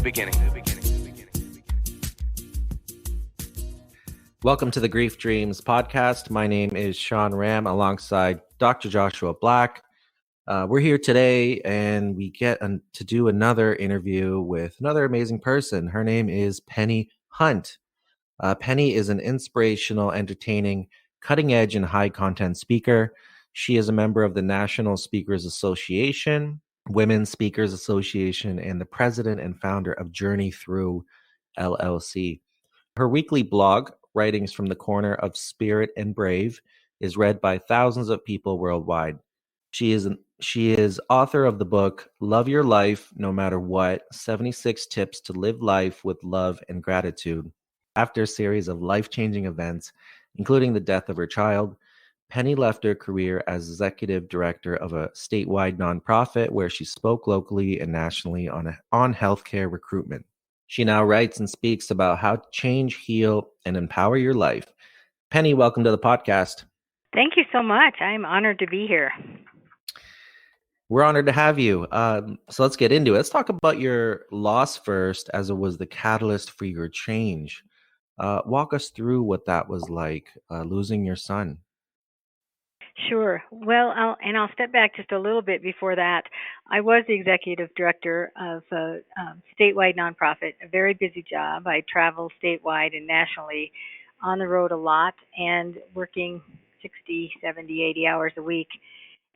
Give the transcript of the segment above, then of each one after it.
beginning. Welcome to the Grief Dreams podcast. My name is Sean Ram alongside Dr. Joshua Black. We're here today and we get to do another interview with another amazing person. Her name is Pennie Hunt. Pennie is an inspirational, entertaining, cutting-edge, and high-content speaker. She is a member of the National Speakers Association, Women's Speakers Association, and the president and founder of Journey Through LLC. Her weekly blog, Writings from the Corner of Spirit and Brave, is read by thousands of people worldwide. She is author of the book Love Your Life No Matter What: 76 Tips to Live Life with Love and Gratitude. After a series of life-changing events, including the death of her child, Pennie left her career as executive director of a statewide nonprofit where she spoke locally and nationally on healthcare recruitment. She now writes and speaks about how to change, heal, and empower your life. Pennie, welcome to the podcast. Thank you so much. I'm honored to be here. We're honored to have you. So let's get into it. Let's talk about your loss first, as it was the catalyst for your change. Walk us through what that was like, losing your son. Sure. Well, I'll step back just a little bit before that. I was the executive director of a statewide nonprofit, a very busy job. I travel statewide and nationally, on the road a lot, and working 60, 70, 80 hours a week.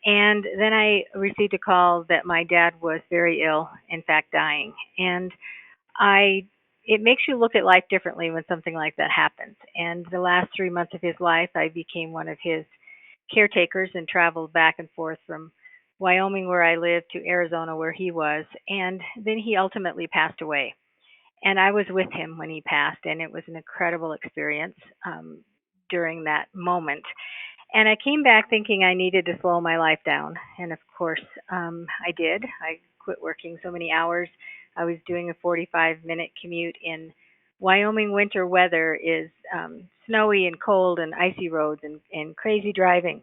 And then I received a call that my dad was very ill, in fact, dying. And it makes you look at life differently when something like that happens. And the last 3 months of his life, I became one of his caretakers and traveled back and forth from Wyoming, where I lived, to Arizona, where he was. And then he ultimately passed away. And I was with him when he passed, and it was an incredible experience during that moment. And I came back thinking I needed to slow my life down. And of course, I did. I quit working so many hours. I was doing a 45-minute commute in Wyoming. Winter weather is snowy and cold and icy roads and crazy driving.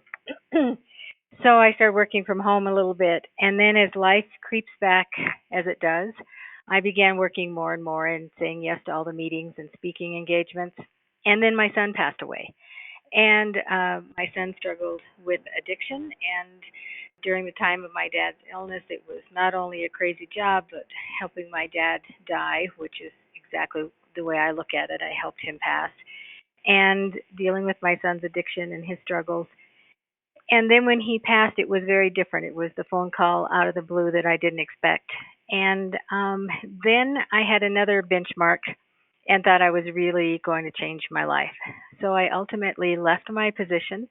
So I started working from home a little bit. And then as life creeps back, as it does, I began working more and more and saying yes to all the meetings and speaking engagements. And then my son passed away. And my son struggled with addiction. And during the time of my dad's illness, it was not only a crazy job, but helping my dad die, which is exactly the way I look at it. I helped him pass. And dealing with my son's addiction and his struggles. And then when he passed, it was very different. It was the phone call out of the blue that I didn't expect. And then I had another benchmark and thought I was really going to change my life. So I ultimately left my position.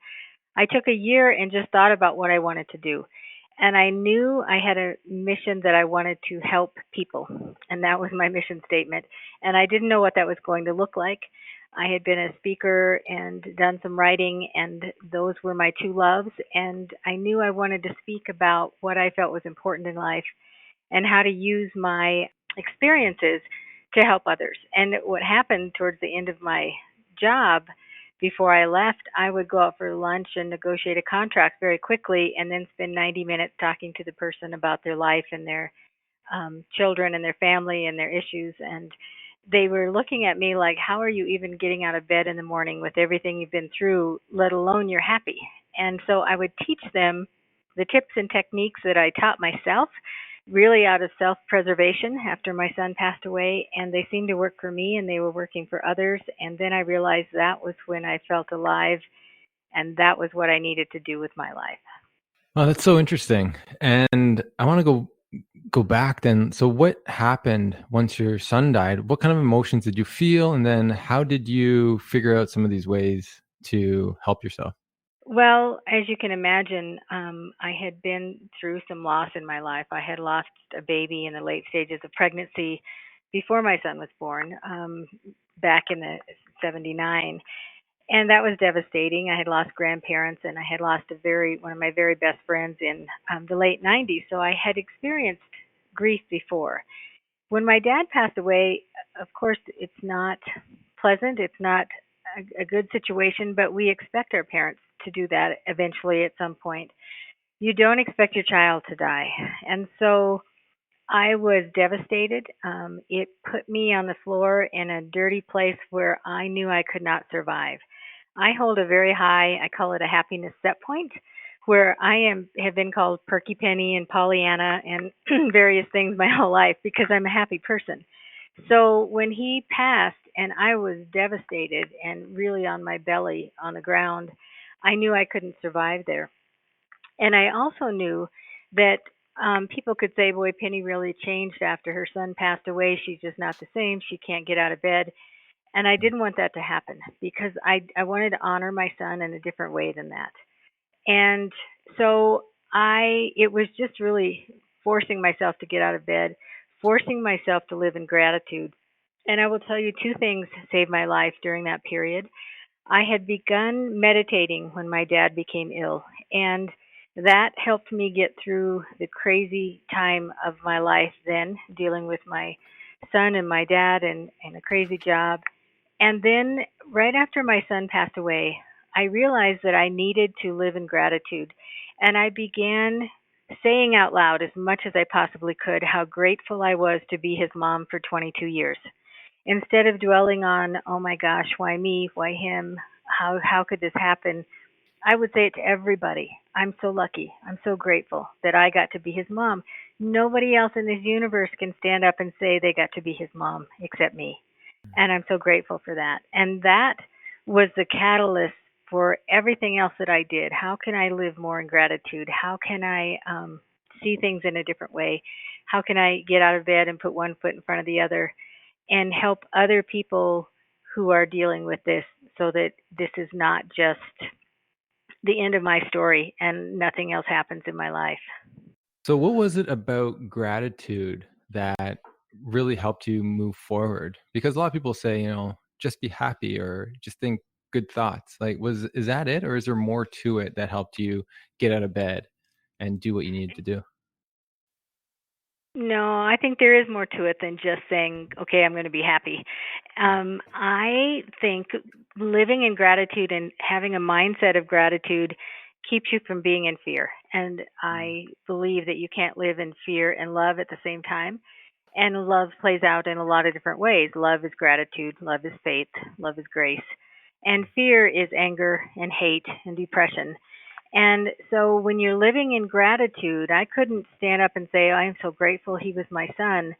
I took a year and just thought about what I wanted to do. And I knew I had a mission that I wanted to help people. And that was my mission statement. And I didn't know what that was going to look like. I had been a speaker and done some writing, and those were my two loves. And I knew I wanted to speak about what I felt was important in life and how to use my experiences to help others. And what happened towards the end of my job, before I left, I would go out for lunch and negotiate a contract very quickly and then spend 90 minutes talking to the person about their life and their children and their family and their issues. And they were looking at me like, how are you even getting out of bed in the morning with everything you've been through, let alone you're happy? And so I would teach them the tips and techniques that I taught myself, really out of self-preservation after my son passed away, and they seemed to work for me and they were working for others. And then I realized that was when I felt alive, and that was what I needed to do with my life. Oh, that's so interesting. And I want to go back then. So what happened once your son died? What kind of emotions did you feel? And then how did you figure out some of these ways to help yourself? Well, as you can imagine, I had been through some loss in my life. I had lost a baby in the late stages of pregnancy before my son was born, back in the 79. And that was devastating. I had lost grandparents, and I had lost one of my very best friends in the late 90s. So I had experienced grief before. When my dad passed away, of course, it's not pleasant. It's not a good situation, but we expect our parents to do that eventually at some point. You don't expect your child to die. And so I was devastated. It put me on the floor in a dirty place where I knew I could not survive. I hold a very high, I call it a happiness set point, where have been called Perky Penny and Pollyanna and various things my whole life because I'm a happy person. So when he passed and I was devastated and really on my belly on the ground, I knew I couldn't survive there. And I also knew that people could say, boy, Penny really changed after her son passed away. She's just not the same. She can't get out of bed. And I didn't want that to happen because I wanted to honor my son in a different way than that. And so it was just really forcing myself to get out of bed, forcing myself to live in gratitude. And I will tell you two things saved my life during that period. I had begun meditating when my dad became ill, and that helped me get through the crazy time of my life then, dealing with my son and my dad and a crazy job. And then, right after my son passed away, I realized that I needed to live in gratitude. And I began saying out loud as much as I possibly could how grateful I was to be his mom for 22 years. Instead of dwelling on, oh my gosh, why me, why him, how could this happen? I would say it to everybody. I'm so lucky. I'm so grateful that I got to be his mom. Nobody else in this universe can stand up and say they got to be his mom except me. And I'm so grateful for that. And that was the catalyst for everything else that I did. How can I live more in gratitude? How can I see things in a different way? How can I get out of bed and put one foot in front of the other and help other people who are dealing with this so that this is not just the end of my story and nothing else happens in my life. So, what was it about gratitude that really helped you move forward? Because a lot of people say, just be happy or just think good thoughts. Like, is that it, or is there more to it that helped you get out of bed and do what you needed to do? No, I think there is more to it than just saying, okay, I'm going to be happy. I think living in gratitude and having a mindset of gratitude keeps you from being in fear. And I believe that you can't live in fear and love at the same time. And love plays out in a lot of different ways. Love is gratitude, love is faith, love is grace. And fear is anger and hate and depression. And so when you're living in gratitude, I couldn't stand up and say, I am so grateful he was my son,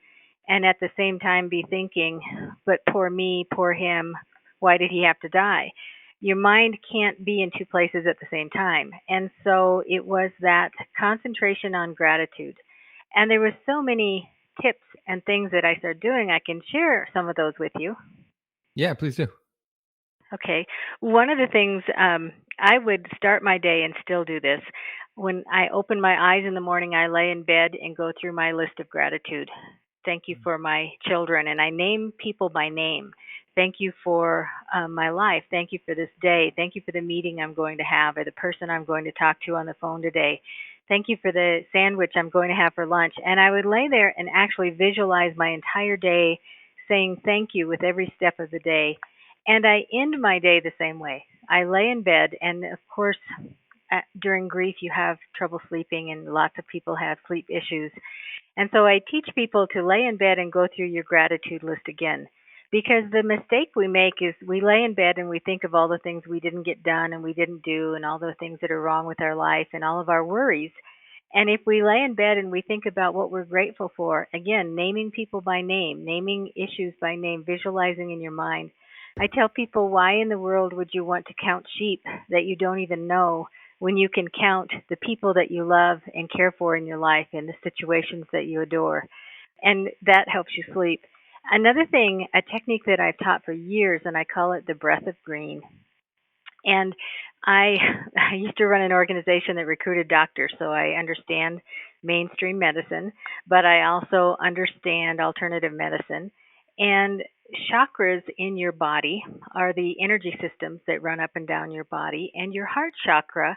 and at the same time be thinking, but poor me, poor him, why did he have to die? Your mind can't be in two places at the same time. And so it was that concentration on gratitude. And there were so many tips and things that I started doing. I can share some of those with you. Yeah, please do. Okay. One of the things I would start my day and still do this. When I open my eyes in the morning, I lay in bed and go through my list of gratitude. Thank you for my children. And I name people by name. Thank you for my life. Thank you for this day. Thank you for the meeting I'm going to have or the person I'm going to talk to on the phone today. Thank you for the sandwich I'm going to have for lunch. And I would lay there and actually visualize my entire day saying thank you with every step of the day, and I end my day the same way. I lay in bed, and of course, during grief, you have trouble sleeping, and lots of people have sleep issues. And so I teach people to lay in bed and go through your gratitude list again. Because the mistake we make is we lay in bed and we think of all the things we didn't get done and we didn't do and all the things that are wrong with our life and all of our worries. And if we lay in bed and we think about what we're grateful for, again, naming people by name, naming issues by name, visualizing in your mind. I tell people, why in the world would you want to count sheep that you don't even know when you can count the people that you love and care for in your life and the situations that you adore? And that helps you sleep. Another thing, a technique that I've taught for years, and I call it the breath of green. And I I used to run an organization that recruited doctors, so I understand mainstream medicine, but I also understand alternative medicine. And chakras in your body are the energy systems that run up and down your body. And your heart chakra,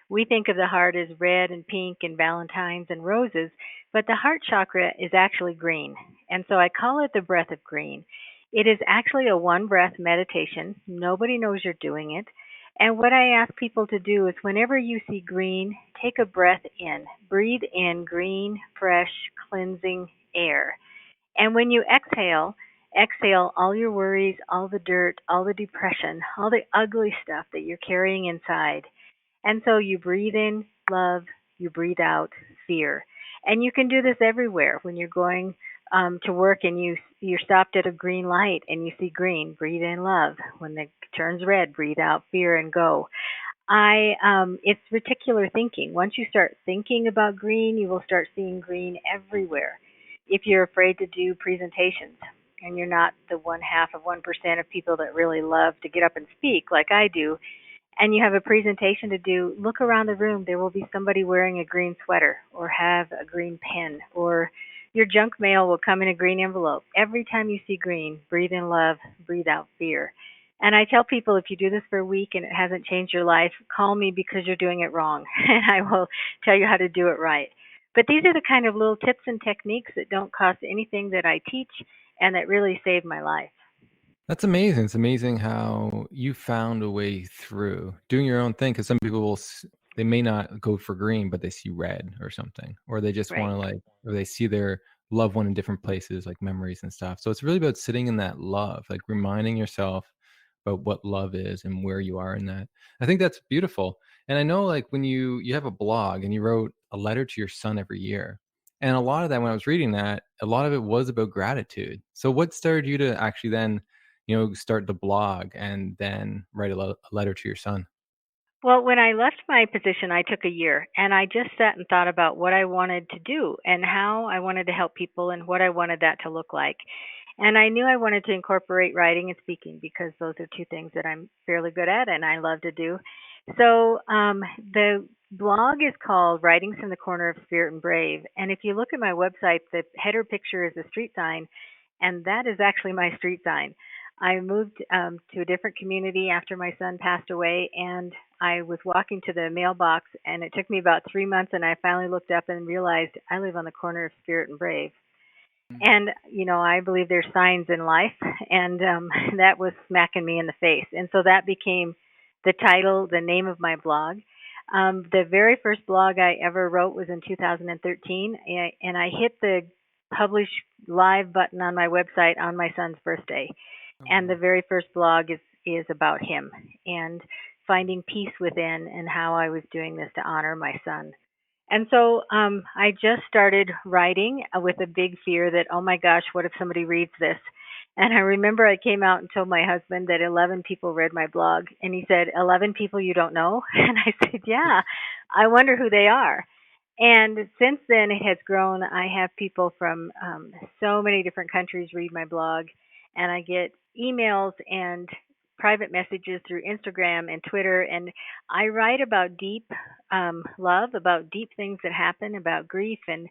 we think of the heart as red and pink and valentines and roses, but the heart chakra is actually green. And so I call it the breath of green. It is actually a one breath meditation. Nobody knows you're doing it. And what I ask people to do is whenever you see green, take a breath in. Breathe in green, fresh, cleansing air. And when you exhale, exhale all your worries, all the dirt, all the depression, all the ugly stuff that you're carrying inside. And so you breathe in love, you breathe out fear. And you can do this everywhere. When you're going to work and you're stopped at a green light and you see green, breathe in love. When it turns red, breathe out fear and go. It's reticular thinking. Once you start thinking about green, you will start seeing green everywhere. If you're afraid to do presentations and you're not the 0.5% of people that really love to get up and speak like I do, and you have a presentation to do, look around the room. There will be somebody wearing a green sweater or have a green pen, or your junk mail will come in a green envelope. Every time you see green, breathe in love, breathe out fear. And I tell people, if you do this for a week and it hasn't changed your life, call me because you're doing it wrong, and I will tell you how to do it right. But these are the kind of little tips and techniques that don't cost anything that I teach and that really saved my life. That's amazing. It's amazing how you found a way through doing your own thing. Because some people they may not go for green, but they see red or something, or they just want Right. to or they see their loved one in different places, like memories and stuff. So it's really about sitting in that love, like reminding yourself about what love is and where you are in that. I think that's beautiful. And I know, like, when you have a blog and you wrote a letter to your son every year, and a lot of that, when I was reading that, a lot of it was about gratitude. So what started you to actually then start the blog and then write a letter to your son? Well, when I left my position, I took a year and I just sat and thought about what I wanted to do and how I wanted to help people and what I wanted that to look like. And I knew I wanted to incorporate writing and speaking because those are two things that I'm fairly good at and I love to do. So the blog is called Writings from the Corner of Spirit and Brave. And if you look at my website, the header picture is a street sign, and that is actually my street sign. I moved to a different community after my son passed away, and I was walking to the mailbox, and it took me about 3 months, and I finally looked up and realized I live on the corner of Spirit and Brave. Mhm. And, I believe there's signs in life, and that was smacking me in the face. And so that became the title, the name of my blog. The very first blog I ever wrote was in 2013, and I hit the publish live button on my website on my son's birthday. Oh, And the wow. very first blog is about him and finding peace within and how I was doing this to honor my son. And so I just started writing with a big fear that, oh my gosh, what if somebody reads this? And I remember I came out and told my husband that 11 people read my blog. And he said, 11 people you don't know? And I said, yeah, I wonder who they are. And since then, it has grown. I have people from so many different countries read my blog, and I get emails and private messages through Instagram and Twitter. And I write about deep love, about deep things that happen, about grief, and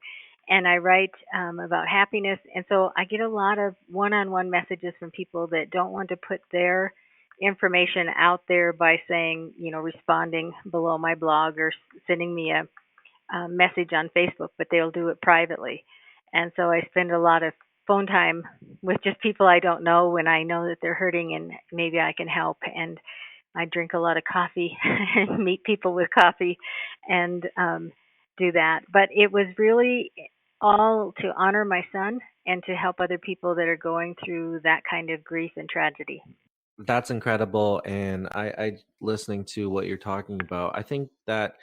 I write about happiness. And so I get a lot of one-on-one messages from people that don't want to put their information out there by saying, responding below my blog or sending me a message on Facebook, but they'll do it privately. And so I spend a lot of phone time with just people I don't know when I know that they're hurting and maybe I can help. And I drink a lot of coffee and meet people with coffee and do that. But it was really all to honor my son and to help other people that are going through that kind of grief and tragedy. That's incredible. And I listening to what you're talking about, I think that,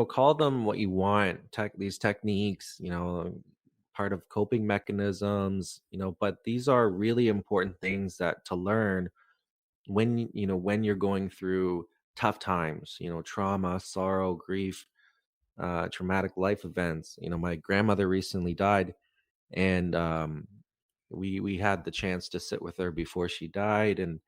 call them what you want, these techniques, part of coping mechanisms, but these are really important things that to learn when, when you're going through tough times, trauma, sorrow, grief, traumatic life events. My grandmother recently died, and we had the chance to sit with her before she died, and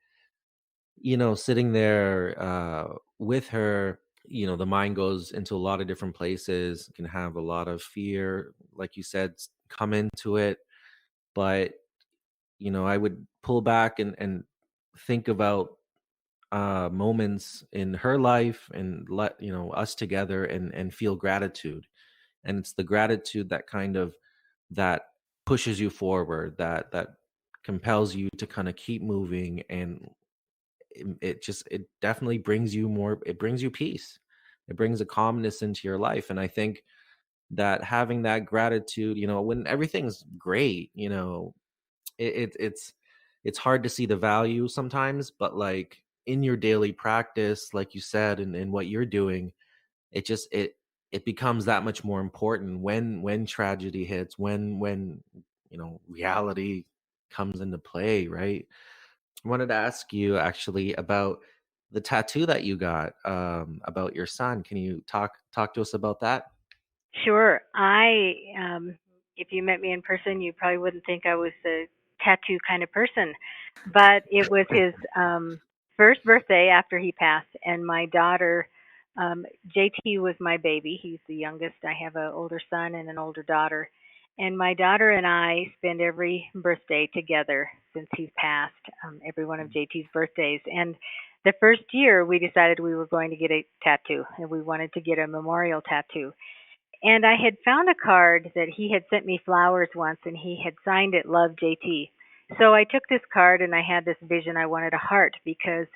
sitting there with her, the mind goes into a lot of different places, can have a lot of fear, like you said, come into it. But, I would pull back and think about moments in her life and let, us together and feel gratitude. And it's the gratitude that kind of that pushes you forward, that compels you to kind of keep moving. And it definitely brings you more, it brings you peace, it brings a calmness into your life. And I think that having that gratitude, when everything's great, it's hard to see the value sometimes, but like in your daily practice, like you said, and what you're doing, it becomes that much more important when tragedy hits, when reality comes into play, right? I wanted to ask you actually about the tattoo that you got, about your son. Can you talk to us about that? Sure. If you met me in person, you probably wouldn't think I was a tattoo kind of person, but it was his first birthday after he passed, and my daughter, JT, was my baby. He's the youngest. I have an older son and an older daughter, and my daughter and I spend every birthday together since he's passed. Every one of JT's birthdays, and the first year we decided we were going to get a tattoo, and we wanted to get a memorial tattoo. And I had found a card that he had sent me flowers once, and he had signed it Love JT. So I took this card and I had this vision. I wanted a heart because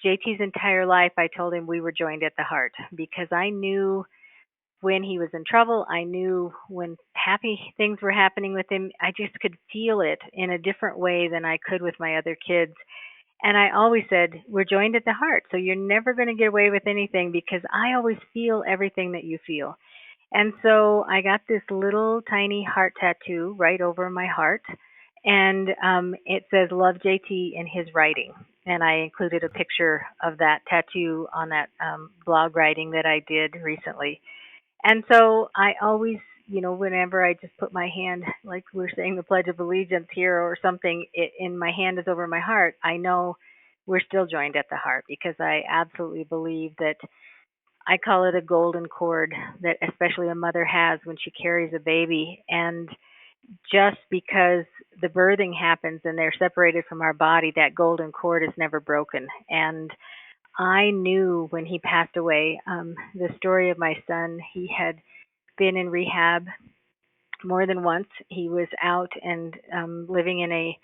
JT's entire life I told him we were joined at the heart, because I knew when he was in trouble. I knew when happy things were happening with him. I just could feel it in a different way than I could with my other kids. And I always said, we're joined at the heart. So you're never going to get away with anything because I always feel everything that you feel. And so I got this little tiny heart tattoo right over my heart, and it says Love JT in his writing. And I included a picture of that tattoo on that blog writing that I did recently. And so I always, whenever I just put my hand, like we're saying the Pledge of Allegiance here or something, in my hand is over my heart, I know we're still joined at the heart, because I absolutely believe that I call it a golden cord that especially a mother has when she carries a baby. And just because the birthing happens and they're separated from our body, that golden cord is never broken. And I knew when he passed away, the story of my son, he had been in rehab more than once. He was out and living in a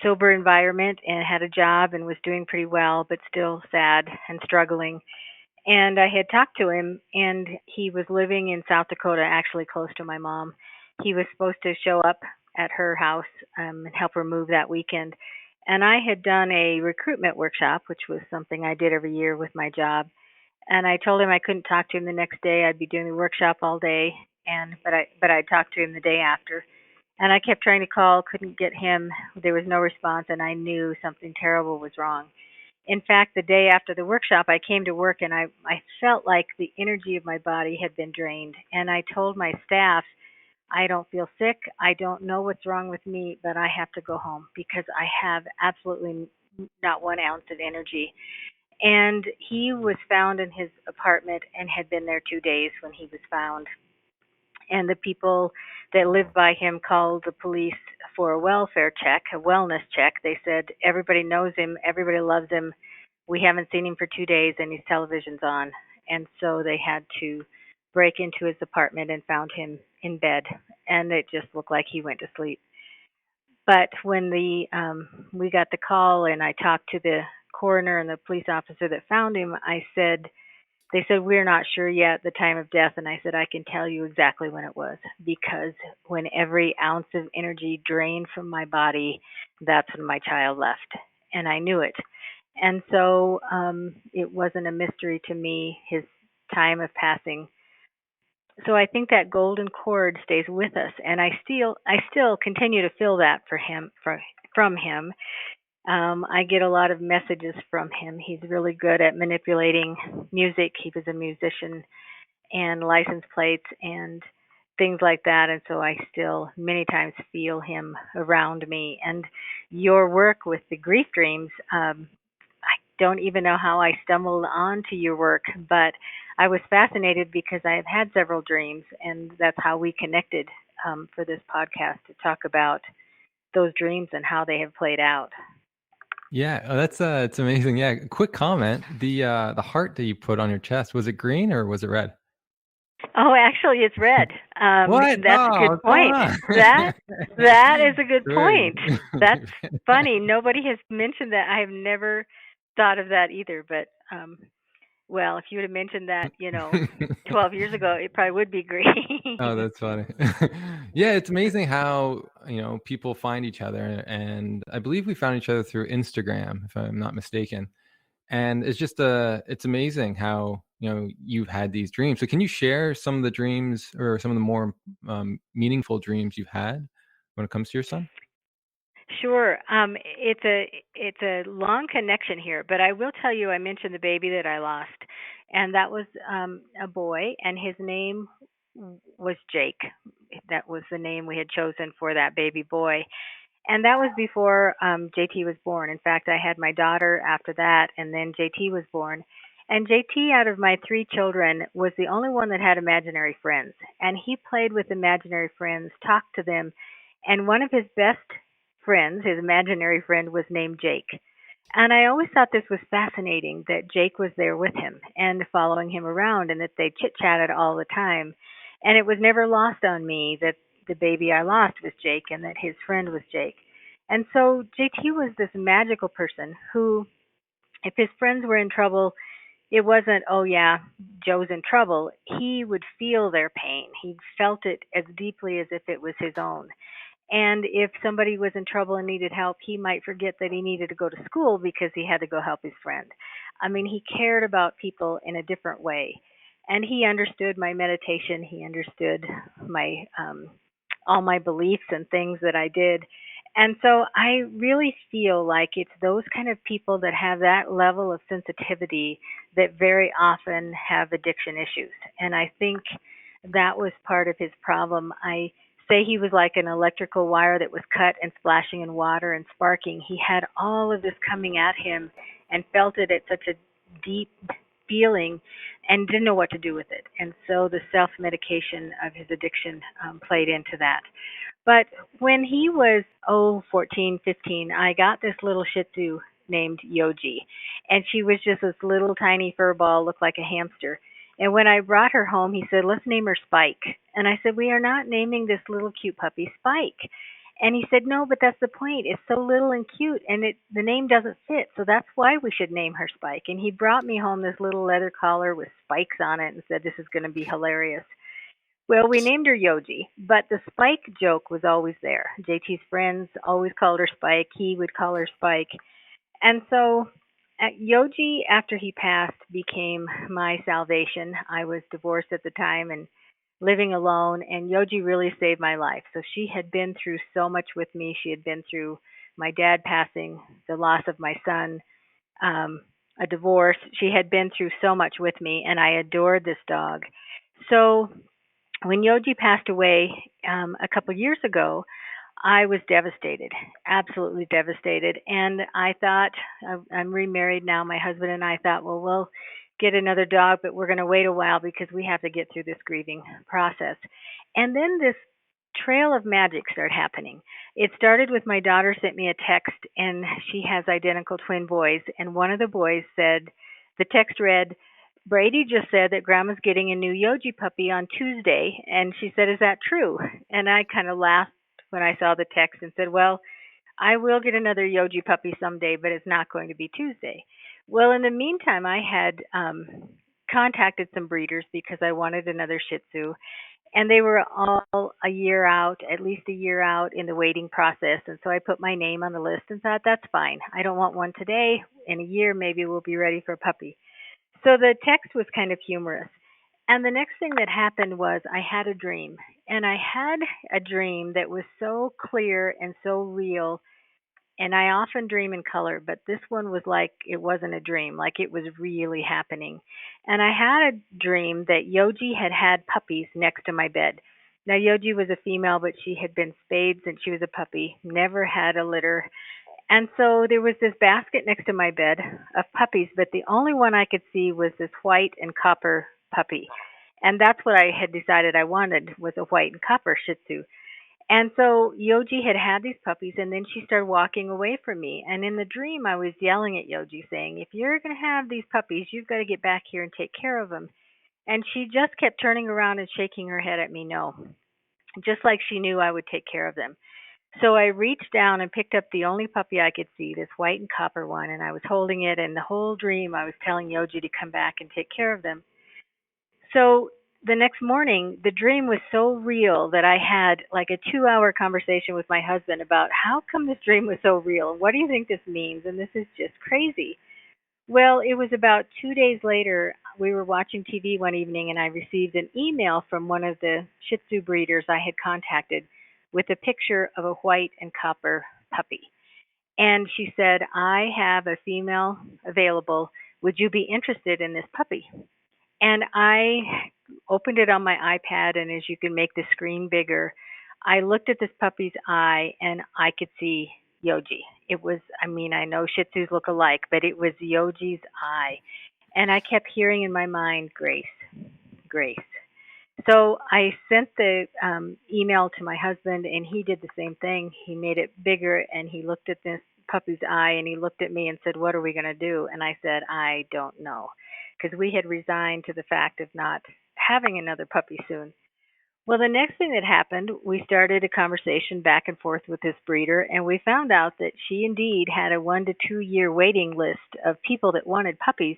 sober environment and had a job and was doing pretty well, but still sad and struggling. And I had talked to him, and he was living in South Dakota, actually close to my mom. He was supposed to show up at her house and help her move that weekend. And I had done a recruitment workshop, which was something I did every year with my job. And I told him I couldn't talk to him the next day. I'd be doing the workshop all day, and but I talked to him the day after. And I kept trying to call, couldn't get him. There was no response, and I knew something terrible was wrong. In fact, the day after the workshop, I came to work and I felt like the energy of my body had been drained. And I told my staff, I don't feel sick. I don't know what's wrong with me, but I have to go home because I have absolutely not 1 ounce of energy. And he was found in his apartment and had been there 2 days when he was found. And the people that lived by him called the police for a welfare check, a wellness check. They said, everybody knows him, everybody loves him. We haven't seen him for 2 days and his television's on. And so they had to break into his apartment and found him in bed. And it just looked like he went to sleep. But when we got the call and I talked to the coroner and the police officer that found him, they said, we're not sure yet the time of death. And I said, I can tell you exactly when it was, because when every ounce of energy drained from my body, that's when my child left. And I knew it. And so it wasn't a mystery to me, his time of passing. So I think that golden cord stays with us. And I still continue to feel that from him. I get a lot of messages from him. He's really good at manipulating music. He was a musician, and license plates and things like that. And so I still many times feel him around me. And your work with the grief dreams, I don't even know how I stumbled onto your work, but I was fascinated because I have had several dreams, and that's how we connected for this podcast to talk about those dreams and how they have played out. Yeah, that's it's amazing. Yeah, quick comment. The heart that you put on your chest, was it green or was it red? Oh, actually, it's red. What? That's a Oh, good come point. on. That is a good Great. point. That's funny. Nobody has mentioned that. I have never thought of that either. But Well, if you would have mentioned that, 12 years ago, it probably would be great. Oh, that's funny. Yeah, it's amazing how, people find each other. And I believe we found each other through Instagram, if I'm not mistaken. And it's amazing how, you've had these dreams. So can you share some of the dreams or some of the more meaningful dreams you've had when it comes to your son? Sure. It's a long connection here, but I will tell you, I mentioned the baby that I lost, and that was a boy, and his name was Jake. That was the name we had chosen for that baby boy. And that was before JT was born. In fact, I had my daughter after that, and then JT was born. And JT, out of my three children, was the only one that had imaginary friends. And he played with imaginary friends, talked to them. And one of his best friends, his imaginary friend, was named Jake. And I always thought this was fascinating that Jake was there with him and following him around and that they chit chatted all the time. And it was never lost on me that the baby I lost was Jake and that his friend was Jake. And so JT was this magical person who, if his friends were in trouble, it wasn't, oh yeah, Joe's in trouble. He would feel their pain. He felt it as deeply as if it was his own. And if somebody was in trouble and needed help, he might forget that he needed to go to school because he had to go help his friend. I mean, he cared about people in a different way. And he understood my meditation. He understood my all my beliefs and things that I did. And so I really feel like it's those kind of people that have that level of sensitivity that very often have addiction issues. And I think that was part of his problem. I say he was like an electrical wire that was cut and splashing in water and sparking. He had all of this coming at him and felt it at such a deep feeling and didn't know what to do with it. And so the self medication of his addiction played into that. But when he was, 14, 15, I got this little Shih Tzu named Yogi. And she was just this little tiny fur ball, looked like a hamster. And when I brought her home, he said, let's name her Spike. And I said, we are not naming this little cute puppy Spike. And he said, no, but that's the point. It's so little and cute, and the name doesn't fit. So that's why we should name her Spike. And he brought me home this little leather collar with spikes on it and said, this is going to be hilarious. Well, we named her Yogi, but the Spike joke was always there. JT's friends always called her Spike. He would call her Spike. And so Yogi, after he passed, became my salvation. I was divorced at the time and living alone, and Yogi really saved my life. So she had been through so much with me. She had been through my dad passing, the loss of my son, a divorce. She had been through so much with me, and I adored this dog. So when Yogi passed away a couple years ago, I was devastated, absolutely devastated. And I thought, I'm remarried now. My husband and I thought, well, we'll get another dog, but we're going to wait a while because we have to get through this grieving process. And then this trail of magic started happening. It started with my daughter sent me a text, and she has identical twin boys. And one of the boys said, the text read, Brady just said that Grandma's getting a new Yogi puppy on Tuesday. And she said, is that true? And I kind of laughed when I saw the text and said, well, I will get another Yogi puppy someday, but it's not going to be Tuesday. Well, in the meantime, I had contacted some breeders because I wanted another Shih Tzu, and they were all a year out, at least a year out in the waiting process. And so I put my name on the list and thought, that's fine. I don't want one today. In a year, maybe we'll be ready for a puppy. So the text was kind of humorous. And the next thing that happened was I had a dream. And I had a dream that was so clear and so real. And I often dream in color, but this one was like it wasn't a dream, like it was really happening. And I had a dream that Yogi had had puppies next to my bed. Now, Yogi was a female, but she had been spayed since she was a puppy, never had a litter. And so there was this basket next to my bed of puppies, but the only one I could see was this white and copper puppy. And that's what I had decided I wanted, was a white and copper Shih Tzu. And so Yogi had had these puppies, and then she started walking away from me. And in the dream, I was yelling at Yogi, saying, if you're going to have these puppies, you've got to get back here and take care of them. And she just kept turning around and shaking her head at me, no, just like she knew I would take care of them. So I reached down and picked up the only puppy I could see, this white and copper one, and I was holding it, and the whole dream I was telling Yoji to come back and take care of them. So the next morning, the dream was so real that I had like a 2 hour conversation with my husband about how come this dream was so real? What do you think this means? And this is just crazy. Well, it was about 2 days later. We were watching TV one evening, and I received an email from one of the Shih Tzu breeders I had contacted with a picture of a white and copper puppy. And she said, I have a female available. Would you be interested in this puppy? And I opened it on my iPad, and as you can make the screen bigger, I looked at this puppy's eye, and I could see Yoji. It was, I mean, I know Shih Tzus look alike, but it was Yoji's eye. And I kept hearing in my mind, Grace, Grace. So I sent the email to my husband, and he did the same thing. He made it bigger, and he looked at this puppy's eye, and he looked at me and said, what are we going to do? And I said, I don't know, because we had resigned to the fact of not having another puppy soon. Well, the next thing that happened, we started a conversation back and forth with this breeder, and we found out that she indeed had a 1 to 2 year waiting list of people that wanted puppies.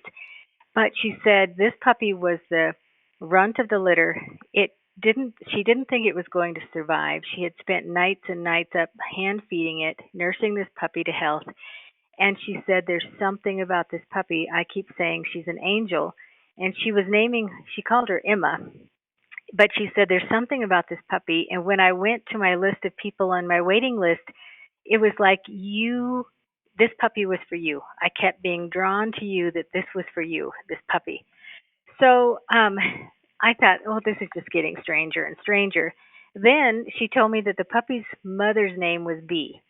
But she said this puppy was the runt of the litter. She didn't think it was going to survive. She had spent nights and nights up hand feeding it, nursing this puppy to health. And she said, there's something about this puppy. I keep saying she's an angel. And she called her Emma. But she said, there's something about this puppy. And when I went to my list of people on my waiting list, it was like this puppy was for you. I kept being drawn to you that this was for you, this puppy. So I thought, oh, this is just getting stranger and stranger. Then she told me that the puppy's mother's name was Bee.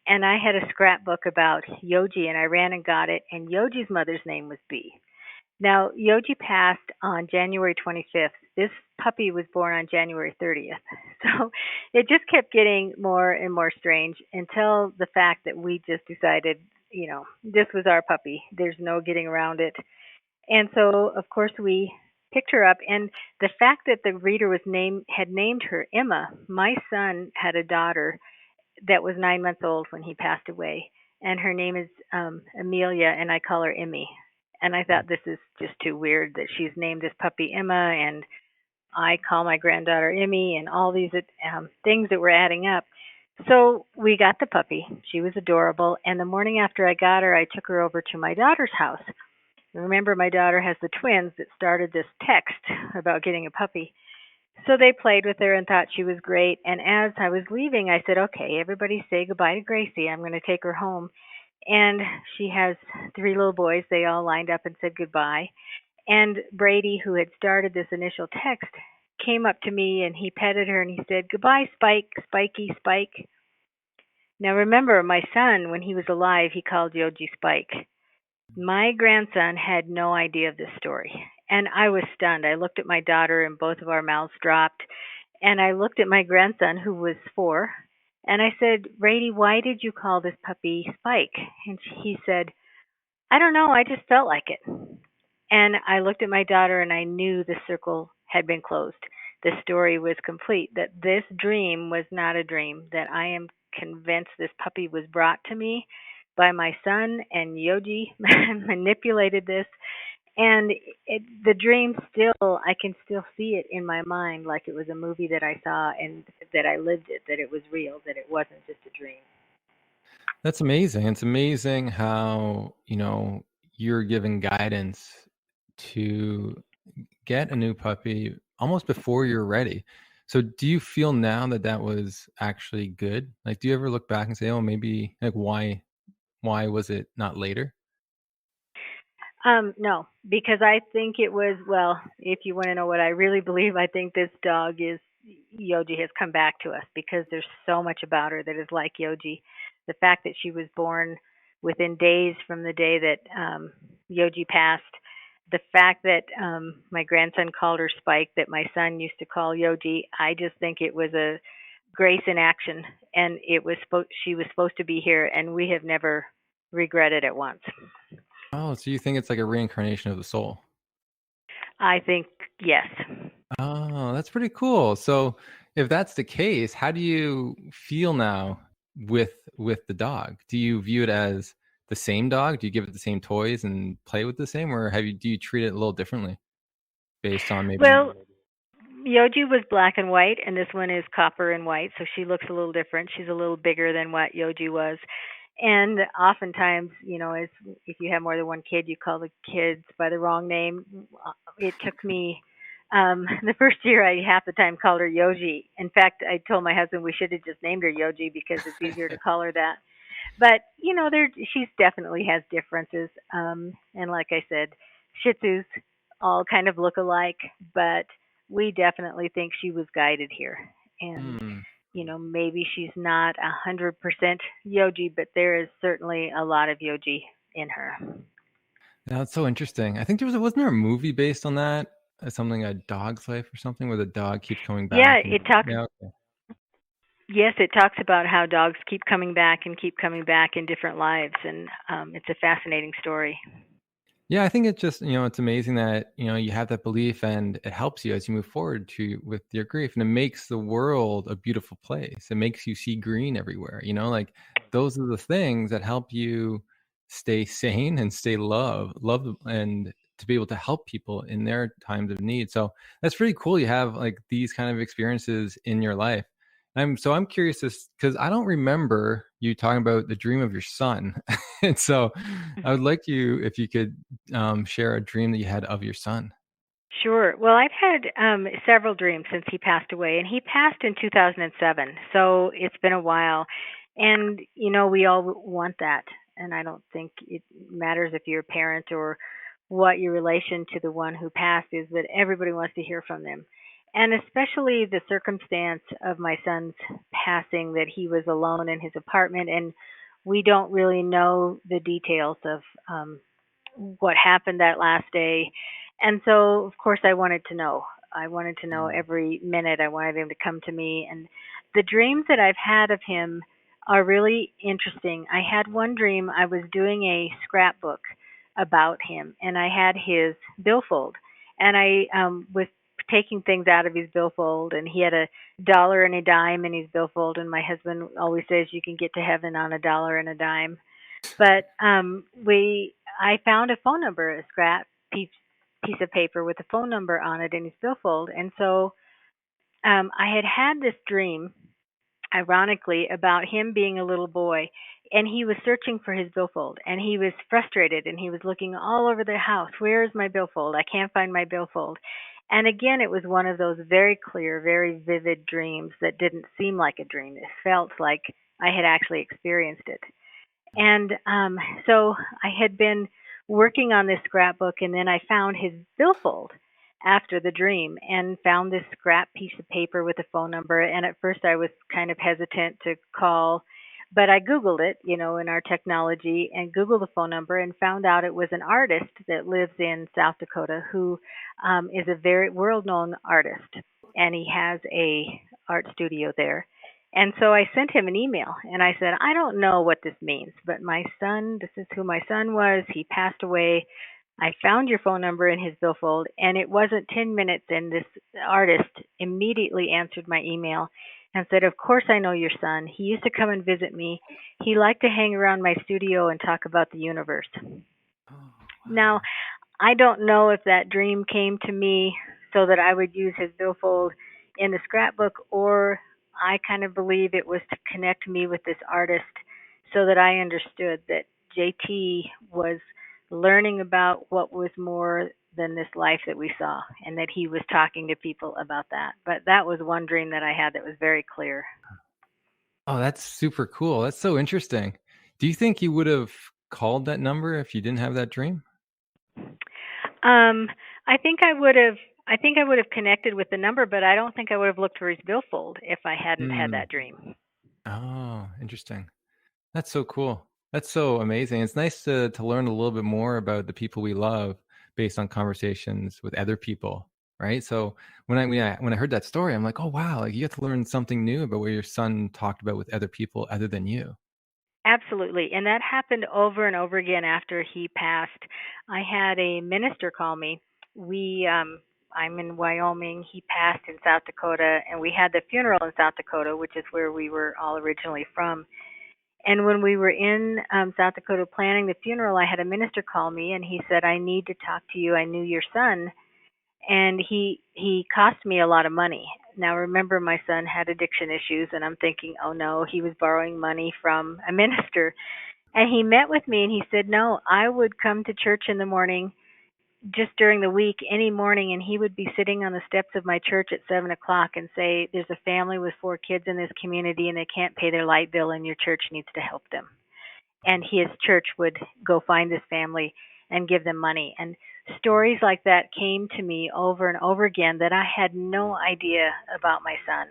And I had a scrapbook about Yoji, and I ran and got it, and Yoji's mother's name was Bee. Now, Yoji passed on January 25th. This puppy was born on January 30th. So it just kept getting more and more strange until the fact that we just decided, this was our puppy. There's no getting around it. And so, of course, we picked her up. And the fact that the breeder had named her Emma, my son had a daughter that was 9 months old when he passed away. And her name is Amelia, and I call her Emmy. And I thought, this is just too weird that she's named this puppy Emma, and I call my granddaughter Emmy, and all these things that were adding up. So we got the puppy. She was adorable. And the morning after I got her, I took her over to my daughter's house. Remember, my daughter has the twins that started this text about getting a puppy. So they played with her and thought she was great. And as I was leaving, I said, okay, everybody say goodbye to Gracie. I'm going to take her home. And she has 3 little boys. They all lined up and said goodbye. And Brady, who had started this initial text, came up to me and he petted her and he said, goodbye, Spike, Spiky, Spike. Now remember, my son, when he was alive, he called Yoji Spike. My grandson had no idea of this story. And I was stunned. I looked at my daughter and both of our mouths dropped. And I looked at my grandson, who was 4, and I said, Brady, why did you call this puppy Spike? And he said, I don't know. I just felt like it. And I looked at my daughter and I knew the circle had been closed. The story was complete, that this dream was not a dream, that I am convinced this puppy was brought to me by my son, and Yoji manipulated this. And the dream I can still see it in my mind like it was a movie that I saw and that I lived it, that it was real, that it wasn't just a dream. That's amazing. It's amazing how, you're given guidance to get a new puppy almost before you're ready. So do you feel now that that was actually good? Like, do you ever look back and say, oh, maybe like why was it not later? No, because I think it was, well, if you want to know what I really believe, I think this dog Yoji has come back to us because there's so much about her that is like Yoji. The fact that she was born within days from the day that Yoji passed, the fact that my grandson called her Spike, that my son used to call Yoji, I just think it was a grace in action, and she was supposed to be here, and we have never regretted it once. Oh, so you think it's like a reincarnation of the soul? I think yes. Oh, that's pretty cool. So if that's the case, how do you feel now with the dog? Do you view it as the same dog? Do you give it the same toys and play with the same, or do you treat it a little differently based on maybe? Well, Yoji was black and white, and this one is copper and white, so she looks a little different. She's a little bigger than what Yoji was. And oftentimes, as if you have more than one kid, you call the kids by the wrong name. It took me the first year I half the time called her Yoji. In fact, I told my husband we should have just named her Yoji because it's easier to call her that. But she's definitely has differences. And like I said, Shih Tzus all kind of look alike, but we definitely think she was guided here. And Hmm. maybe she's not 100% Yoji, but there is certainly a lot of Yoji in her. That's so interesting. I think wasn't there a movie based on that? Something A Dog's Life or something, where the dog keeps coming Yeah, back. it talks. Yeah. Okay. Yes, it talks about how dogs keep coming back and keep coming back in different lives, and it's a fascinating story. Yeah, I think it's just, it's amazing that, you have that belief and it helps you as you move forward with your grief, and it makes the world a beautiful place. It makes you see green everywhere, like those are the things that help you stay sane and stay love and to be able to help people in their times of need. So that's pretty cool. You have like these kind of experiences in your life. I'm curious because I don't remember you talking about the dream of your son. And so I would like you, if you could share a dream that you had of your son. Sure. Well, I've had several dreams since he passed away, and he passed in 2007, so it's been a while. And we all want that, and I don't think it matters if you're a parent or what your relation to the one who passed is, but everybody wants to hear from them. And especially the circumstance of my son's passing, that he was alone in his apartment, and we don't really know the details of what happened that last day. And so, of course, I wanted to know. I wanted to know every minute. I wanted him to come to me. And the dreams that I've had of him are really interesting. I had one dream, I was doing a scrapbook about him, and I had his billfold. And I was taking things out of his billfold, and he had a dollar and a dime in his billfold. And my husband always says you can get to heaven on a dollar and a dime. But I found a phone number, a scrap piece of paper with a phone number on it in his billfold, and so I had this dream, ironically, about him being a little boy, and he was searching for his billfold, and he was frustrated, and he was looking all over the house. Where is my billfold? I can't find my billfold. And again, it was one of those very clear, very vivid dreams that didn't seem like a dream. It felt like I had actually experienced it. And so I had been working on this scrapbook, and then I found his billfold after the dream and found this scrap piece of paper with a phone number. And at first I was kind of hesitant to call, but I Googled it, in our technology, and Googled the phone number and found out it was an artist that lives in South Dakota who is a very world-known artist, and he has a art studio there. And so I sent him an email and I said, I don't know what this means, but my son, this is who my son was. He passed away. I found your phone number in his billfold, and it wasn't 10 minutes, and this artist immediately answered my email and said, of course I know your son. He used to come and visit me. He liked to hang around my studio and talk about the universe. Oh, wow. Now, I don't know if that dream came to me so that I would use his billfold in the scrapbook, or I kind of believe it was to connect me with this artist so that I understood that JT was learning about what was more than this life that we saw, and that he was talking to people about that. But that was one dream that I had that was very clear. Oh, that's super cool. That's so interesting. Do you think you would have called that number if you didn't have that dream? Um, I think I would have. I think I would have connected with the number, but I don't think I would have looked for his billfold if I hadn't had Mm. that dream. Oh, interesting. That's so cool. That's so amazing. It's nice to learn a little bit more about the people we love based on conversations with other people, right? So when I heard that story, I'm like, oh wow, like you get to learn something new about what your son talked about with other people other than you. Absolutely. And that happened over and over again after he passed. I had a minister call me. We I'm in Wyoming. He passed in South Dakota, and we had the funeral in South Dakota, which is where we were all originally from. And when we were in South Dakota planning the funeral, I had a minister call me, and he said, "I need to talk to you. I knew your son, and he cost me a lot of money." Now remember, my son had addiction issues, and I'm thinking, oh no, he was borrowing money from a minister. And he met with me, and he said, "No, I would come to church in the morning, just during the week, any morning, and he would be sitting on the steps of my church at 7 o'clock and say, 'There's a family with 4 kids in this community, and they can't pay their light bill, and your church needs to help them.'" And his church would go find this family and give them money. And stories like that came to me over and over again that I had no idea about my son.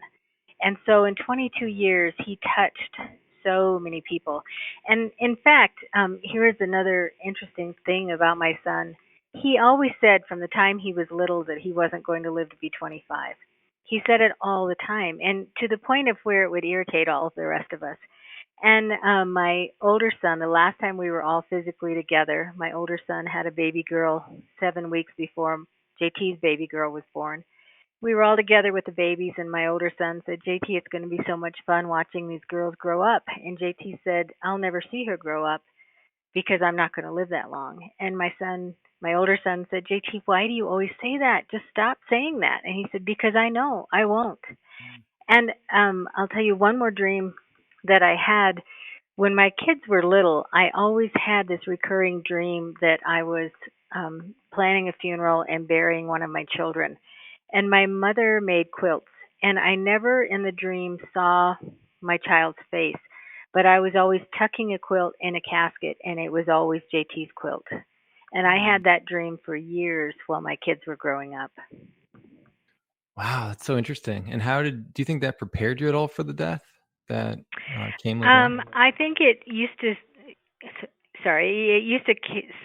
And so in 22 years, he touched so many people. And in fact, here is another interesting thing about my son. He always said from the time he was little that he wasn't going to live to be 25. He said it all the time, and to the point of where it would irritate all of the rest of us. And my older son, the last time we were all physically together, my older son had a baby girl 7 weeks before JT's baby girl was born. We were all together with the babies, and my older son said, "JT, it's going to be so much fun watching these girls grow up." And JT said, "I'll never see her grow up because I'm not going to live that long." And my older son said, "JT, why do you always say that? Just stop saying that." And he said, "Because I know I won't." And I'll tell you one more dream that I had when my kids were little. I always had this recurring dream that I was planning a funeral and burying one of my children. And my mother made quilts, and I never in the dream saw my child's face, but I was always tucking a quilt in a casket, and it was always JT's quilt. And I had that dream for years while my kids were growing up. Wow, that's so interesting. And do you think that prepared you at all for the death that came later on? I think it used to it used to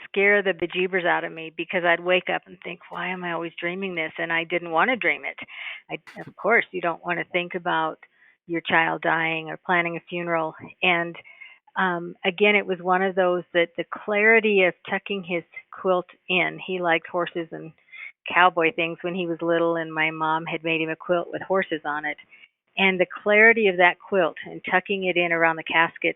scare the bejeebers out of me because I'd wake up and think, why am I always dreaming this? And I didn't want to dream it. Of course, you don't want to think about your child dying or planning a funeral. And again, it was one of those that the clarity of tucking his quilt in, he liked horses and cowboy things when he was little, and my mom had made him a quilt with horses on it. And the clarity of that quilt and tucking it in around the casket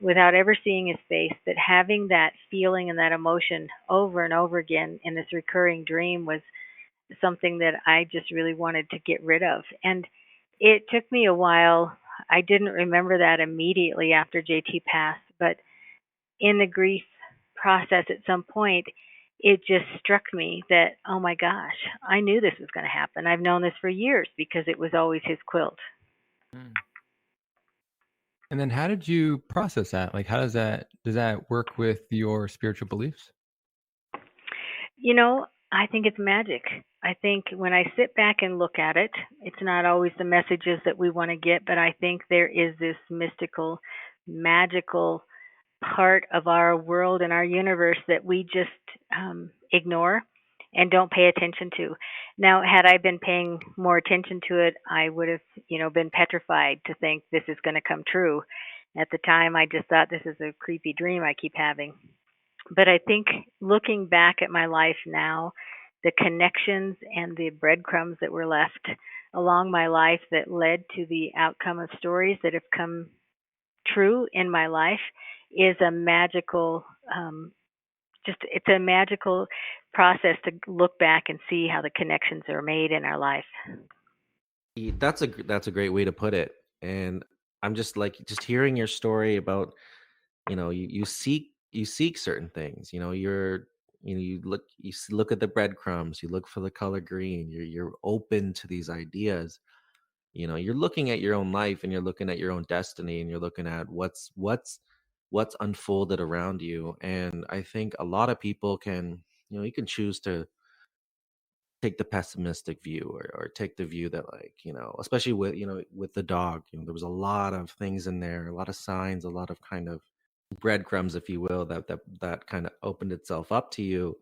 without ever seeing his face, but having that feeling and that emotion over and over again in this recurring dream was something that I just really wanted to get rid of. And it took me a while. I didn't remember that immediately after JT passed, but in the grief process at some point, it just struck me that, oh my gosh, I knew this was going to happen. I've known this for years because it was always his quilt. Mm. And then how did you process that? Like, does that work with your spiritual beliefs? You know, I think it's magic. I think when I sit back and look at it, it's not always the messages that we want to get, but I think there is this mystical, magical part of our world and our universe that we just ignore and don't pay attention to. Now, had I been paying more attention to it, I would have, been petrified to think this is going to come true. At the time, I just thought this is a creepy dream I keep having. But I think looking back at my life now, the connections and the breadcrumbs that were left along my life that led to the outcome of stories that have come true in my life is a magical it's a magical process to look back and see how the connections are made in our life. That's a great way to put it. And I'm just hearing your story about, you seek certain things. You look at the breadcrumbs, you look for the color green. You're open to these ideas. You're looking at your own life, and you're looking at your own destiny, and you're looking at what's unfolded around you. And I think a lot of people can, you can choose to take the pessimistic view, or take the view that, like, especially with the dog, there was a lot of things in there, a lot of signs, a lot of kind of breadcrumbs, if you will, that kind of opened itself up to you.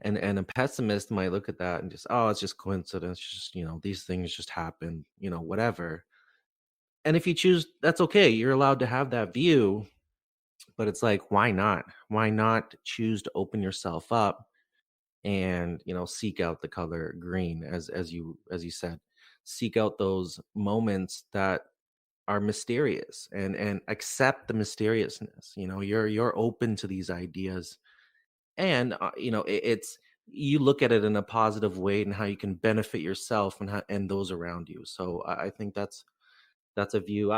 And a pessimist might look at that and just, oh, it's just coincidence, just, these things just happen, whatever. And if you choose, that's okay, you're allowed to have that view. But it's like, why not choose to open yourself up and seek out the color green, as you said. Seek out those moments that are mysterious, and accept the mysteriousness. You're open to these ideas, and it's, you look at it in a positive way and how you can benefit yourself and those around you. So I think that's a view.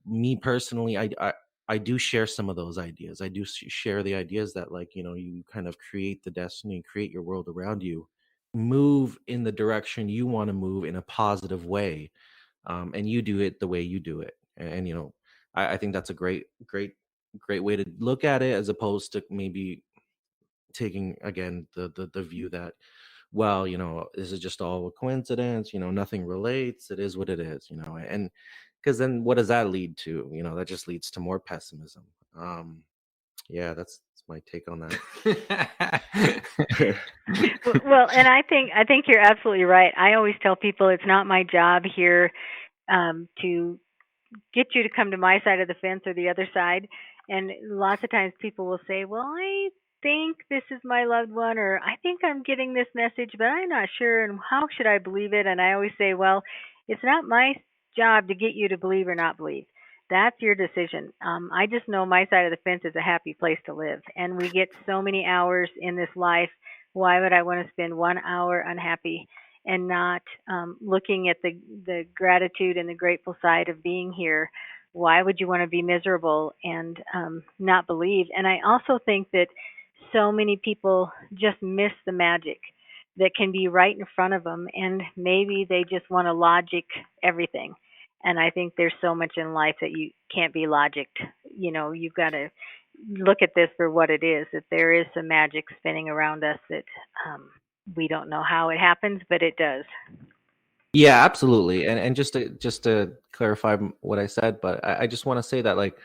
Me personally, I do share some of those ideas. I do share the ideas that, like, you kind of create the destiny, create your world around you, move in the direction you want to move in a positive way, and you do it the way you do it. And I think that's a great way to look at it, as opposed to maybe taking, again, the view that, well, this is just all a coincidence, nothing relates, it is what it is, and because then what does that lead to? That just leads to more pessimism. Yeah, that's my take on that. Well, and I think you're absolutely right. I always tell people it's not my job here to get you to come to my side of the fence or the other side. And lots of times people will say, well, I think this is my loved one, or I think I'm getting this message, but I'm not sure. And how should I believe it? And I always say, well, it's not my job to get you to believe or not believe. That's your decision. I just know my side of the fence is a happy place to live. And we get so many hours in this life. Why would I want to spend 1 hour unhappy and not looking at the gratitude and the grateful side of being here? Why would you want to be miserable and not believe? And I also think that so many people just miss the magic that can be right in front of them, and maybe they just want to logic everything. And I think there's so much in life that you can't be logicked. You've got to look at this for what it is, that there is some magic spinning around us that we don't know how it happens, but it does. Yeah, absolutely. And just to clarify what I said, but I just want to say that, like,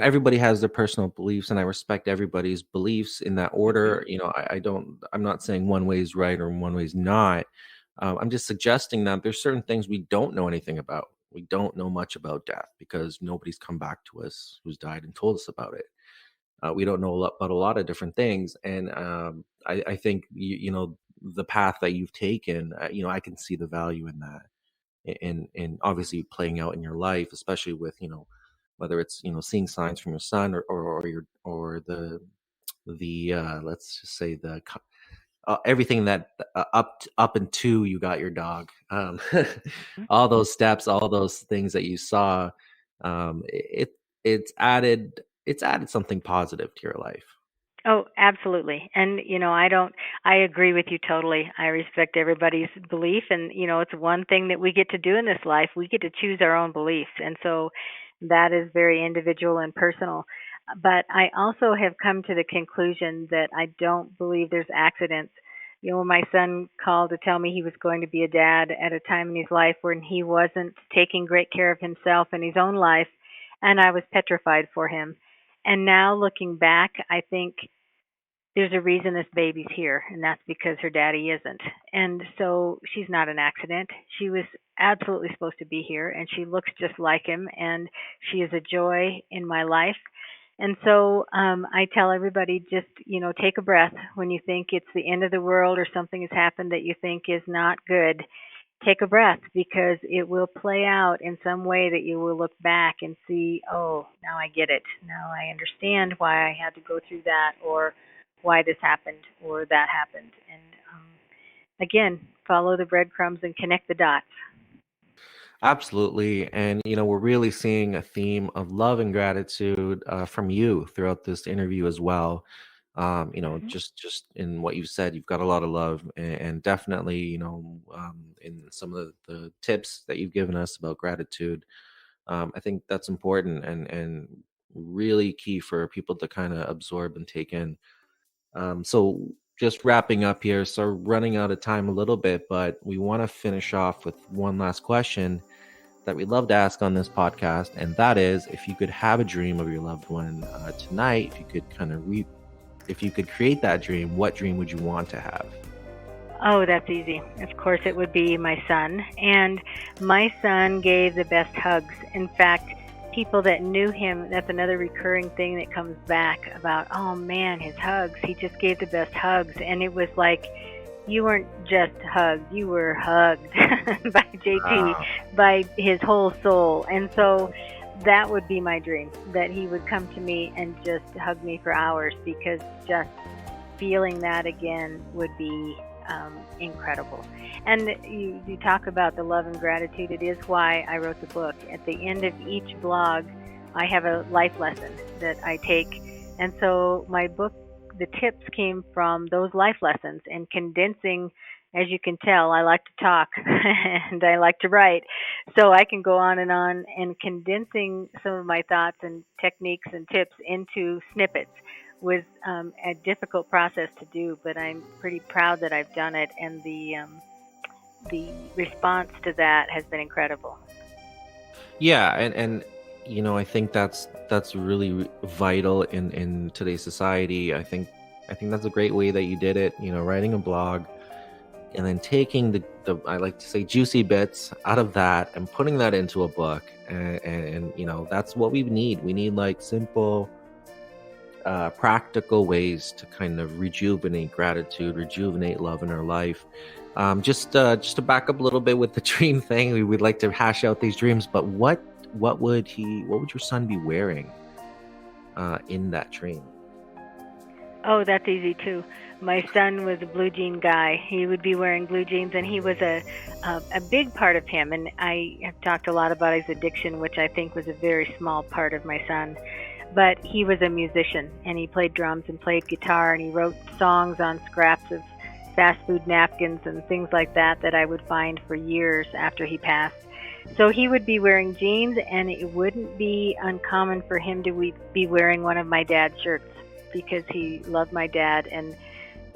everybody has their personal beliefs, and I respect everybody's beliefs in that order. I'm not saying one way is right or one way is not. I'm just suggesting that there's certain things we don't know anything about. We don't know much about death because nobody's come back to us who's died and told us about it. We don't know about a lot of different things, and I think the path that you've taken. I can see the value in that, and obviously playing out in your life, especially with whether it's seeing signs from your son, or your, or the let's just say everything that up until you got your dog, all those steps, all those things that you saw, it's added something positive to your life. Oh, absolutely. And I agree with you totally. I respect everybody's belief. And it's one thing that we get to do in this life. We get to choose our own beliefs. And so that is very individual and personal. But I also have come to the conclusion that I don't believe there's accidents. When my son called to tell me he was going to be a dad at a time in his life when he wasn't taking great care of himself and his own life, and I was petrified for him. And now looking back, I think there's a reason this baby's here, and that's because her daddy isn't. And so she's not an accident. She was absolutely supposed to be here, and she looks just like him, and she is a joy in my life. And so I tell everybody, just, take a breath when you think it's the end of the world or something has happened that you think is not good. Take a breath, because it will play out in some way that you will look back and see, oh, now I get it. Now I understand why I had to go through that, or why this happened or that happened. And again, follow the breadcrumbs and connect the dots. Absolutely. And, we're really seeing a theme of love and gratitude from you throughout this interview as well. Hmm. Just in what you said, you've got a lot of love, and definitely, in some of the tips that you've given us about gratitude. I think that's important, and really key for people to kind of absorb and take in. So just wrapping up here, so running out of time a little bit, but we want to finish off with one last question that we love to ask on this podcast, and that is, if you could have a dream of your loved one tonight, if you could if you could create that dream, what dream would you want to have? Oh, that's easy. Of course, it would be my son. And my son gave the best hugs. In fact, people that knew him, that's another recurring thing that comes back about, oh man, his hugs. He just gave the best hugs. And it was like, you weren't just hugged, you were hugged by JT, by his whole soul. And so that would be my dream, that he would come to me and just hug me for hours, because just feeling that again would be incredible. And you talk about the love and gratitude. It is why I wrote the book. At the end of each blog, I have a life lesson that I take. And so my book, the tips came from those life lessons, and condensing, as you can tell, I like to talk and I like to write. So I can go on, and condensing some of my thoughts and techniques and tips into snippets was a difficult process to do, but I'm pretty proud that I've done it, and the response to that has been incredible. Yeah, and I think that's really vital in today's society. I think that's a great way that you did it. Writing a blog and then taking the I like to say juicy bits out of that and putting that into a book, and that's what we need. We need like simple, practical ways to kind of rejuvenate gratitude, rejuvenate love in our life. Just to back up a little bit with the dream thing, we would like to hash out these dreams. But what would your son be wearing in that dream? Oh, that's easy too. My son was a blue jean guy. He would be wearing blue jeans, and he was a big part of him. And I have talked a lot about his addiction, which I think was a very small part of my son. But he was a musician, and he played drums and played guitar, and he wrote songs on scraps of fast food napkins and things like that I would find for years after he passed. So he would be wearing jeans, and it wouldn't be uncommon for him to be wearing one of my dad's shirts, because he loved my dad. And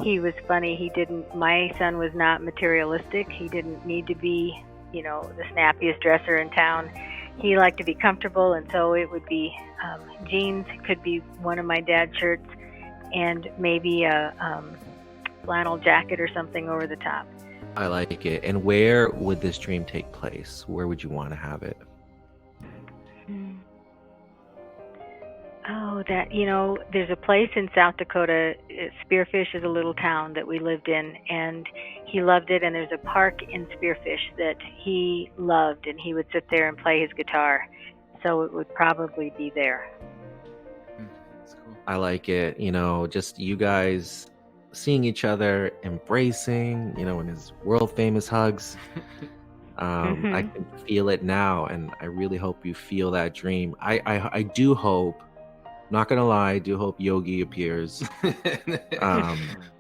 he was funny. My son was not materialistic. He didn't need to be, the snappiest dresser in town. He liked to be comfortable, and so it would be jeans. It could be one of my dad's shirts, and maybe a flannel jacket or something over the top. I like it. And where would this dream take place? Where would you want to have it? Oh, there's a place in South Dakota. Spearfish is a little town that we lived in, and he loved it. And there's a park in Spearfish that he loved, and he would sit there and play his guitar. So it would probably be there. That's cool. I like it. Just you guys seeing each other, embracing, in his world famous hugs. I can feel it now, and I really hope you feel that dream. I do hope, not gonna lie, I do hope Yogi appears.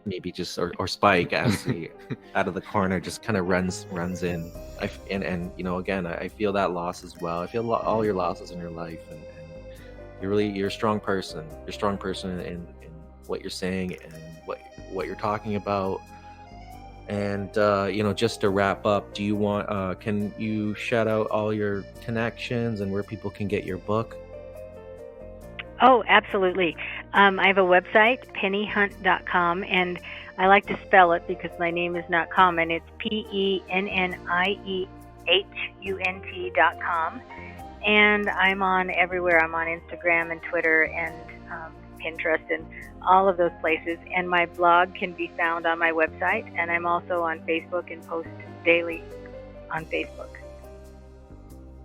Maybe just or Spike, as he out of the corner just kind of runs in. Again, I feel that loss as well. I feel all your losses in your life, and you're a strong person. You're a strong person in what you're saying and what you're talking about. And just to wrap up, do you want can you shout out all your connections and where people can get your book? Oh, absolutely. I have a website, penniehunt.com, and I like to spell it because my name is not common. It's PennieHunt.com. And I'm on everywhere. I'm on Instagram and Twitter and Pinterest and all of those places. And my blog can be found on my website. And I'm also on Facebook and post daily on Facebook.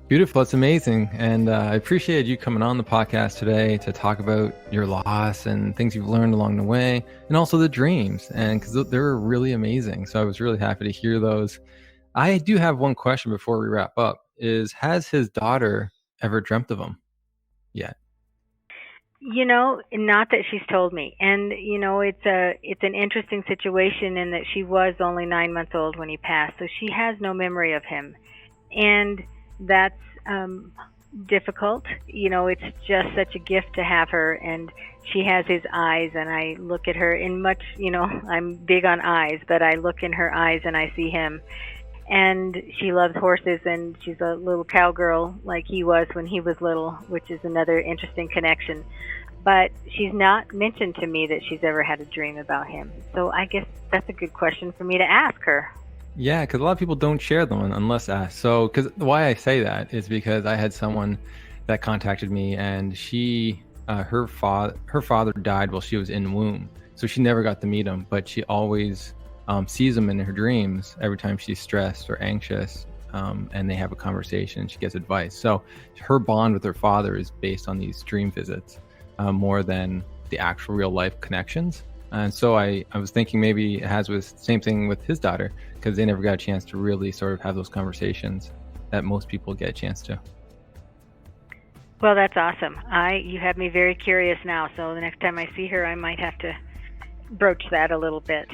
Beautiful. It's amazing. And I appreciated you coming on the podcast today to talk about your loss and things you've learned along the way, and also the dreams, and because they're really amazing. So I was really happy to hear those. I do have one question before we wrap up, has his daughter ever dreamt of him yet? Not that she's told me. And, it's an interesting situation in that she was only 9 months old when he passed. So she has no memory of him. And that's difficult. It's just such a gift to have her, and she has his eyes, and I look at her in much, I'm big on eyes, but I look in her eyes and I see him. And she loves horses, and she's a little cowgirl like he was when he was little, which is another interesting connection. But she's not mentioned to me that she's ever had a dream about him. So I guess that's a good question for me to ask her. Yeah, because a lot of people don't share them unless asked. So, because why I say that is because I had someone that contacted me, and she her father died while she was in womb, so she never got to meet him, but she always sees him in her dreams every time she's stressed or anxious, and they have a conversation. She gets advice. So her bond with her father is based on these dream visits more than the actual real life connections. And so I was thinking maybe it has with same thing with his daughter, because they never got a chance to really sort of have those conversations that most people get a chance to. Well, that's awesome. You have me very curious now. So the next time I see her, I might have to broach that a little bit.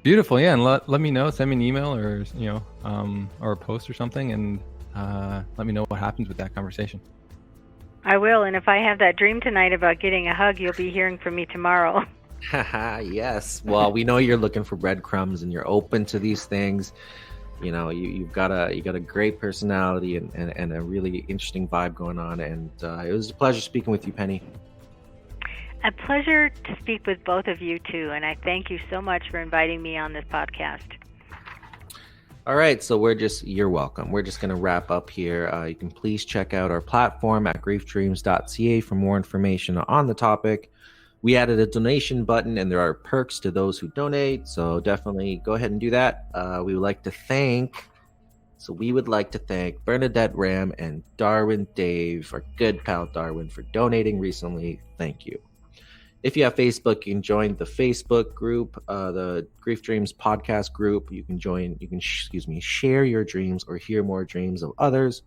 Beautiful, yeah. And let me know. Send me an email or or a post or something, and let me know what happens with that conversation. I will. And if I have that dream tonight about getting a hug, you'll be hearing from me tomorrow. Yes. Well, we know you're looking for breadcrumbs and you're open to these things. You know, you've got a great personality and a really interesting vibe going on. And it was a pleasure speaking with you, Pennie. A pleasure to speak with both of you too, and I thank you so much for inviting me on this podcast. All right, so you're welcome. We're just going to wrap up here. You can please check out our platform at griefdreams.ca for more information on the topic. We added a donation button, and there are perks to those who donate, so definitely go ahead and do that. We would like to thank Bernadette Ram and Darwin Dave, our good pal Darwin, for donating recently. Thank you. If you have Facebook, you can join the Facebook group, the Grief Dreams podcast group. You can share your dreams or hear more dreams of others.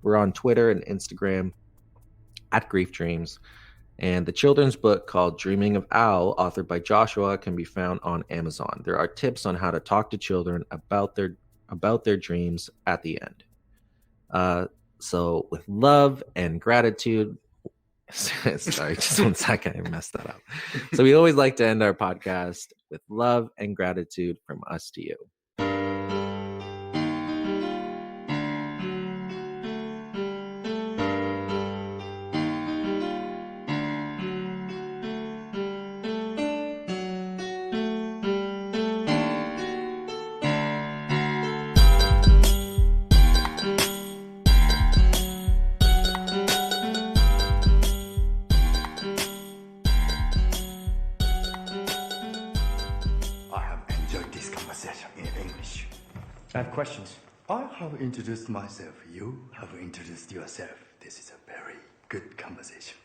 We're on Twitter and Instagram at Grief Dreams. And the children's book called Dreaming of Owl, authored by Joshua, can be found on Amazon. There are tips on how to talk to children about their dreams at the end. So with love and gratitude, sorry, just 1 second, I messed that up. So we always like to end our podcast with love and gratitude from us to you. I have questions. I have introduced myself. You have introduced yourself. This is a very good conversation.